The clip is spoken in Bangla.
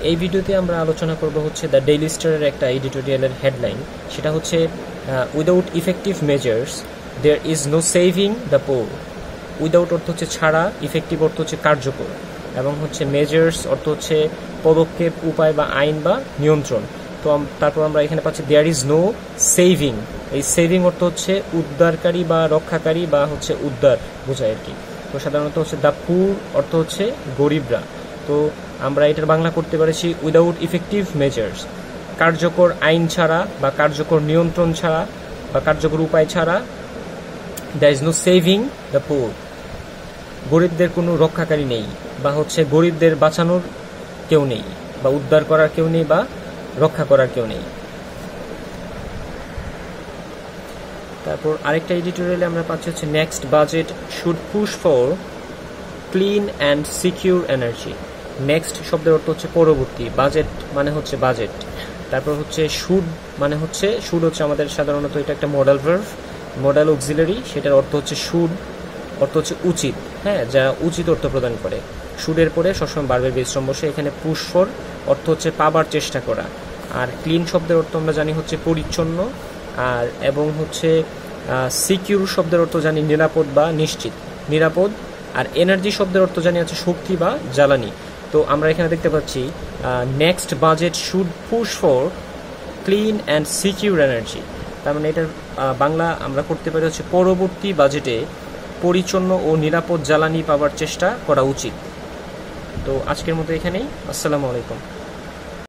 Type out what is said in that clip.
এই ভিডিওতে আমরা আলোচনা করব হচ্ছে দ্য ডেইলি স্টারের একটা এডিটোরিয়ালের হেডলাইন, সেটা হচ্ছে without effective measures there is no saving the poor. Without অর্থ হচ্ছে ছাড়া, ইফেক্টিভ অর্থ হচ্ছে কার্যকর, এবং হচ্ছে মেজার্স অর্থ হচ্ছে পদক্ষেপ, উপায় বা আইন বা নিয়ন্ত্রণ। তো তারপর আমরা এখানে পাচ্ছি দেয়ার ইজ নো সেভিং। এই সেভিং অর্থ হচ্ছে উদ্ধারকারী বা রক্ষাকারী বা হচ্ছে উদ্ধার বোঝায় আর কি। তো সাধারণত হচ্ছে দ্য পুর অর্থ হচ্ছে গরিবরা। তো আমরা এটার বাংলা করতে পারছি উইদাউট ইফেক্টিভ মেজার্স, কার্যকর আইন ছাড়া বা কার্যকর নিয়ন্ত্রণ ছাড়া বা কার্যকর উপায় ছাড়া there is no saving the poor. গরিবদের কোনো রক্ষাকারী নেই বা হচ্ছে গরিবদের বাঁচানোর কেউ নেই বা উদ্ধার করার কেউ নেই বা রক্ষা করার কেউ নেই। তারপর আরেকটা এডিটোরিয়ালে আমরা পাচ্ছি হচ্ছে next budget should push for clean and secure energy. Next শব্দের অর্থ হচ্ছে পরবর্তী, বাজেট মানে হচ্ছে বাজেট। তারপর হচ্ছে শুড মানে হচ্ছে আমাদের সাধারণত এটা একটা মডেল ভার্ব, মডেল অক্সিলারি, সেটার অর্থ হচ্ছে শুড অর্থ হচ্ছে উচিত, হ্যাঁ, যা উচিত অর্থ প্রদান করে। শুডের পরে সবসময় ভার্বের বিশ্রাম বসে। এখানে পুশ ফর অর্থ হচ্ছে পাবার চেষ্টা করা। আর ক্লিন শব্দের অর্থ আমরা জানি হচ্ছে পরিচ্ছন্ন, আর এবং হচ্ছে সিকিউর শব্দের অর্থ জানি নিরাপদ বা নিশ্চিত, নিরাপদ। আর এনার্জি শব্দের অর্থ জানি হচ্ছে শক্তি বা জ্বালানি। তো আমরা এখানে দেখতে পাচ্ছি next budget should push for clean and secure energy. তার মানে এটার বাংলা আমরা করতে পারি হচ্ছে পরবর্তী বাজেটে পরিচ্ছন্ন ও নিরাপদ জ্বালানি পাওয়ার চেষ্টা করা উচিত। তো আজকের মতো এখানেই। আসসালামু আলাইকুম।